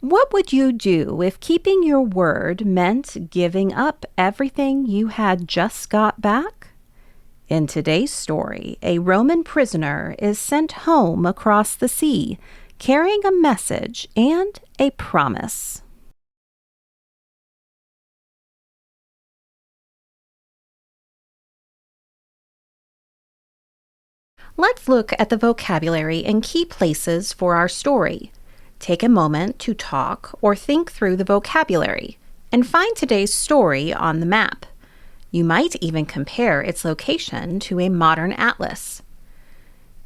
What would you do if keeping your word meant giving up everything you had just got back? In today's story, a Roman prisoner is sent home across the sea, carrying a message and a promise. Let's look at the vocabulary and key places for our story. Take a moment to talk or think through the vocabulary and find today's story on the map. You might even compare its location to a modern atlas.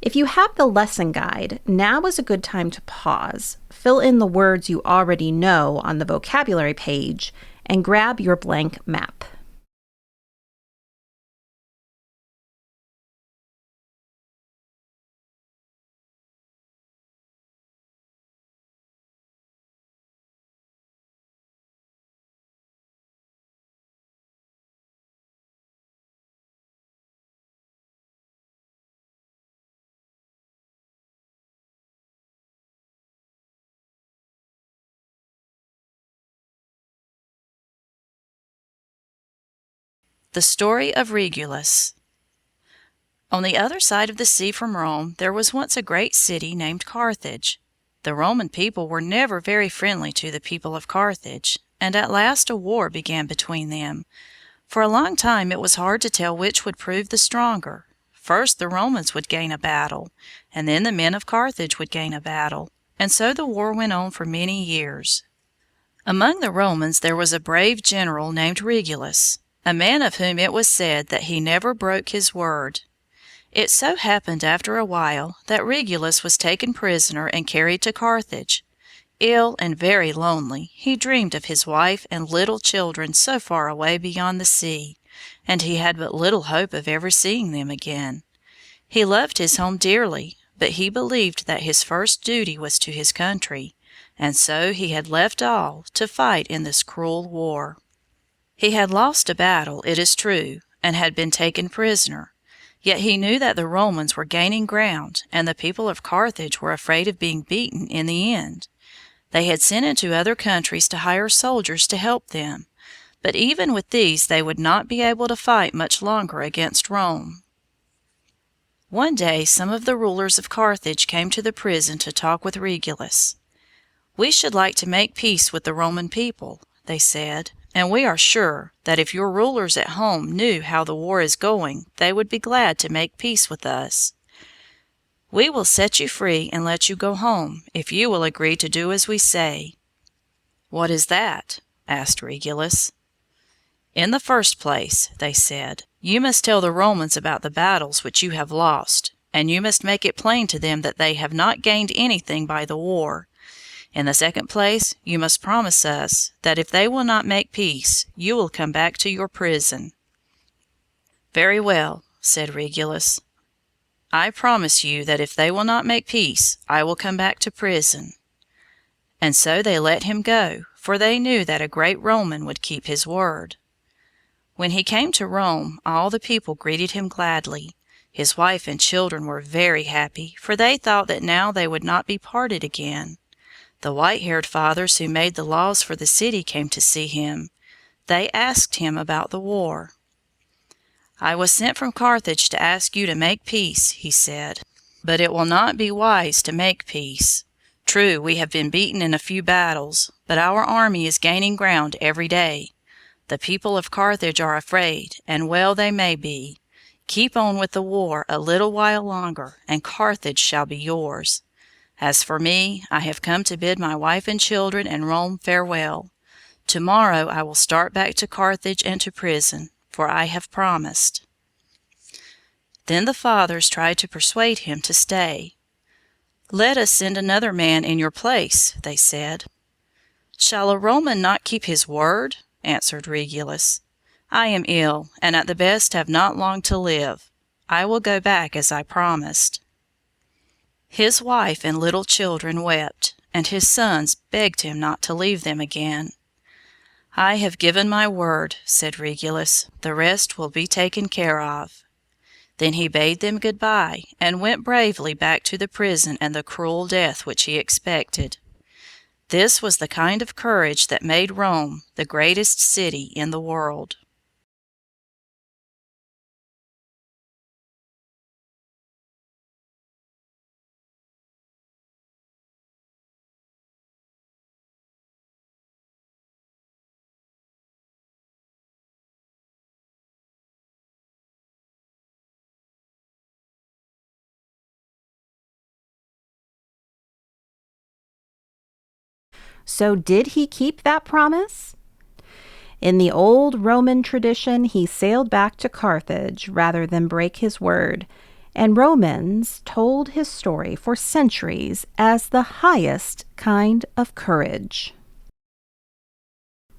If you have the lesson guide, now is a good time to pause, fill in the words you already know on the vocabulary page, and grab your blank map. The Story of Regulus. On the other side of the sea from Rome there was once a great city named Carthage. The Roman people were never very friendly to the people of Carthage, and at last a war began between them. For a long time it was hard to tell which would prove the stronger. First the Romans would gain a battle, and then the men of Carthage would gain a battle, and so the war went on for many years. Among the Romans there was a brave general named Regulus, a man of whom it was said that he never broke his word. It so happened after a while that Regulus was taken prisoner and carried to Carthage. Ill and very lonely, he dreamed of his wife and little children so far away beyond the sea, and he had but little hope of ever seeing them again. He loved his home dearly, but he believed that his first duty was to his country, and so he had left all to fight in this cruel war. He had lost a battle, it is true, and had been taken prisoner. Yet he knew that the Romans were gaining ground, and the people of Carthage were afraid of being beaten in the end. They had sent into other countries to hire soldiers to help them, but even with these they would not be able to fight much longer against Rome. One day some of the rulers of Carthage came to the prison to talk with Regulus. "We should like to make peace with the Roman people," they said, "and we are sure that if your rulers at home knew how the war is going, they would be glad to make peace with us. We will set you free and let you go home, if you will agree to do as we say." "What is that?" asked Regulus. "In the first place," they said, "you must tell the Romans about the battles which you have lost, and you must make it plain to them that they have not gained anything by the war. In the second place, you must promise us that if they will not make peace, you will come back to your prison." "Very well," said Regulus. "I promise you that if they will not make peace, I will come back to prison." And so they let him go, for they knew that a great Roman would keep his word. When he came to Rome, all the people greeted him gladly. His wife and children were very happy, for they thought that now they would not be parted again. The white-haired fathers who made the laws for the city came to see him. They asked him about the war. "I was sent from Carthage to ask you to make peace," he said. "But it will not be wise to make peace. True, we have been beaten in a few battles, but our army is gaining ground every day. The people of Carthage are afraid, and well they may be. Keep on with the war a little while longer, and Carthage shall be yours. As for me, I have come to bid my wife and children and Rome farewell. Tomorrow I will start back to Carthage and to prison, for I have promised." Then the fathers tried to persuade him to stay. "Let us send another man in your place," they said. "Shall a Roman not keep his word?" answered Regulus. "I am ill, and at the best have not long to live. I will go back as I promised." His wife and little children wept, and his sons begged him not to leave them again. "I have given my word," said Regulus. "The rest will be taken care of." Then he bade them good-bye, and went bravely back to the prison and the cruel death which he expected. This was the kind of courage that made Rome the greatest city in the world. So did he keep that promise? In the old Roman tradition, he sailed back to Carthage rather than break his word, and Romans told his story for centuries as the highest kind of courage.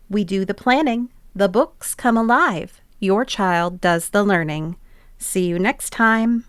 We do the planning, the books come alive, your child does the learning. See you next time.